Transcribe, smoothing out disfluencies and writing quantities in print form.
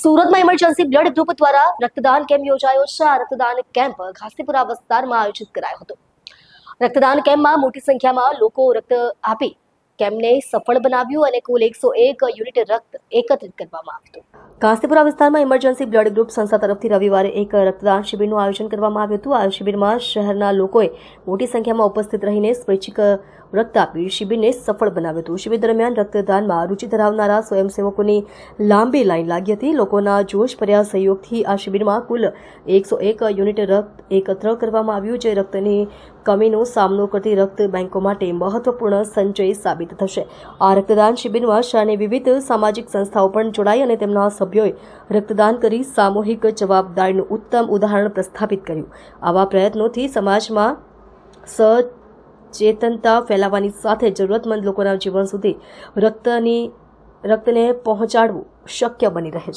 સુરતમાં emergency blood group દ્વારા રક્તદાન કેમ્પ યોજાયો છે। આ રક્તદાન કેમ્પ ઘાસીપુરા વિસ્તારમાં આયોજિત કરાયો હતો। રક્તદાન કેમ્પમાં મોટી સંખ્યામાં લોકો રક્ત આપી કેમ્પને સફળ બનાવ્યું અને કુલ 101 યુનિટ રક્ત એકત્રિત કરવામાં આવ્યું હતું। ઘાસીપુરા વિસ્તારમાં ઇમરજન્સી બ્લડ ગ્રુપ સંસ્થા તરફથી રવિવારે એક રક્તદાન શિબિરનું આયોજન કરવામાં આવ્યું હતું। આ શિબિરમાં શહેરના લોકોએ મોટી સંખ્યામાં ઉપસ્થિત રહીને સ્વૈચ્છિક રક્ત આપી શિબિરને સફળ બનાવ્યું હતું। શિબિર દરમિયાન રક્તદાનમાં રુચિ ધરાવનારા સ્વયંસેવકોની લાંબી લાઈન લાગી હતી। લોકોના જોશભર્યા સહયોગથી આ શિબિરમાં કુલ 101 યુનિટ રક્ત એકત્ર કરવામાં આવ્યું, જે રક્તની કમીનો સામનો કરતી રક્ત બેંકો માટે મહત્વપૂર્ણ સંચય સાબિત થશે। આ રક્તદાન શિબિરમાં શહેરની વિવિધ સામાજિક સંસ્થાઓ પણ જોડાઈ અને તેમના સભ્યોએ રક્તદાન કરી સામૂહિક જવાબદારીનું ઉત્તમ ઉદાહરણ પ્રસ્થાપિત કર્યું। આવા પ્રયત્નોથી સમાજમાં સચેતનતા ફેલાવવાની સાથે જરૂરતમંદ લોકોના જીવન સુધી રક્તને પહોંચાડવું શક્ય બની રહે છે।